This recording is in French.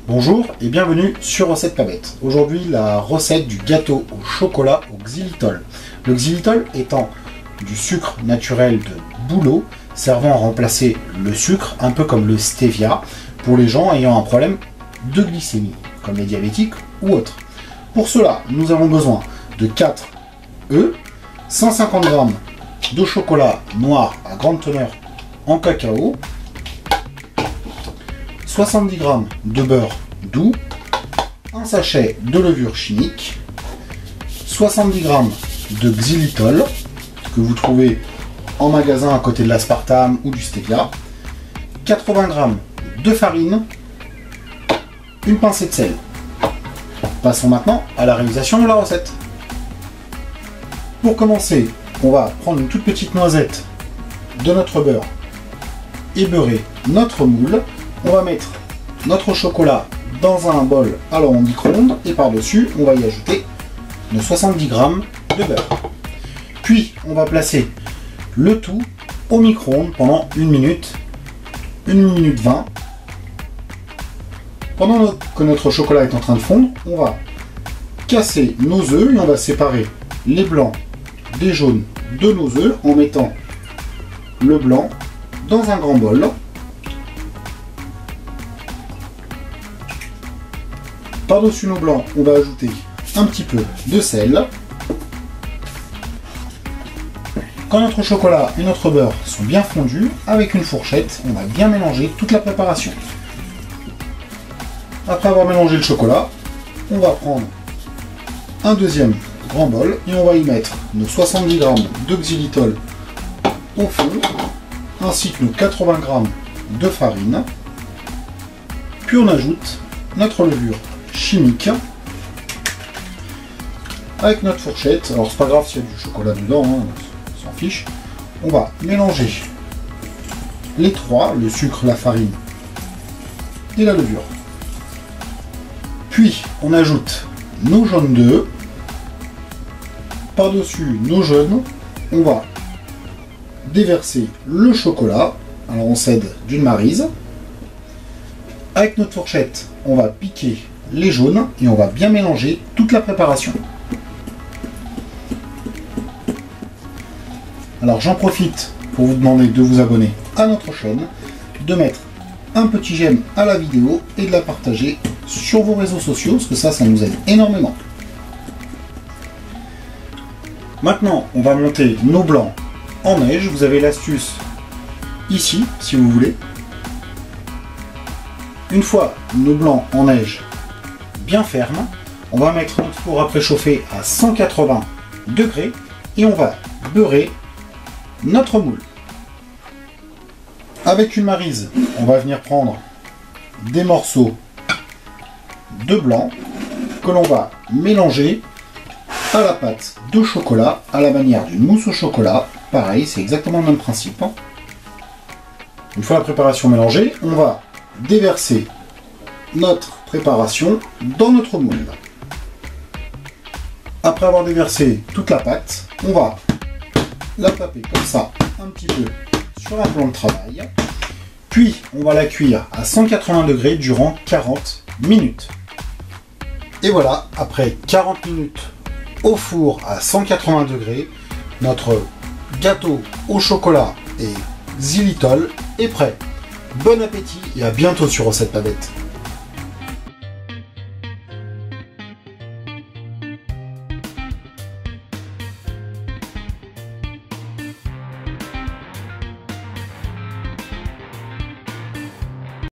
Bonjour et bienvenue sur Recette Pas Bête. Aujourd'hui, la recette du gâteau au chocolat au xylitol. Le xylitol étant du sucre naturel de bouleau, servant à remplacer le sucre, un peu comme le stevia, pour les gens ayant un problème de glycémie, comme les diabétiques ou autres. Pour cela, nous avons besoin de 4 œufs, 150 g de chocolat noir à grande teneur en cacao, 70 g de beurre doux, un sachet de levure chimique, 70 g de xylitol que vous trouvez en magasin à côté de l'aspartame ou du stevia, 80 g de farine, une pincée de sel. Passons maintenant à la réalisation de la recette. Pour commencer, on va prendre une toute petite noisette de notre beurre et beurrer notre moule. On va mettre notre chocolat dans un bol allant au micro-ondes et par-dessus, on va y ajouter nos 70 g de beurre. Puis, on va placer le tout au micro-ondes pendant 1 minute 20. Pendant que notre chocolat est en train de fondre, on va casser nos œufs et on va séparer les blancs des jaunes de nos œufs en mettant le blanc dans un grand bol. Par-dessus nos blancs, on va ajouter un petit peu de sel. Quand notre chocolat et notre beurre sont bien fondus, avec une fourchette, on va bien mélanger toute la préparation. Après avoir mélangé le chocolat, on va prendre un deuxième grand bol et on va y mettre nos 70 g de xylitol au fond, ainsi que nos 80 g de farine. Puis on ajoute notre levure chimique avec notre fourchette. Alors c'est pas grave s'il y a du chocolat dedans, hein, on s'en fiche. On va mélanger les trois, le sucre, la farine et la levure. Puis on ajoute nos jaunes d'œufs. Par-dessus nos jaunes, on va déverser le chocolat. Alors on s'aide d'une maryse. Avec notre fourchette, on va piquer les jaunes et on va bien mélanger toute la préparation. Alors j'en profite pour vous demander de vous abonner à notre chaîne, de mettre un petit j'aime à la vidéo et de la partager sur vos réseaux sociaux, parce que ça nous aide énormément. Maintenant, on va monter nos blancs en neige. Vous avez l'astuce ici, si vous voulez. Une fois nos blancs en neige bien fermes, on va mettre notre four à préchauffer à 180 degrés et on va beurrer notre moule. Avec une maryse, on va venir prendre des morceaux de blanc que l'on va mélanger à la pâte de chocolat à la manière d'une mousse au chocolat. Pareil, c'est exactement le même principe. Une fois la préparation mélangée, on va déverser notre préparation dans notre moule. Après avoir déversé toute la pâte, on va la taper comme ça un petit peu sur un plan de travail. Puis on va la cuire à 180 degrés durant 40 minutes. Et voilà, après 40 minutes au four à 180 degrés, notre gâteau au chocolat et xylitol est prêt. Bon appétit et à bientôt sur Recette Pas Bête.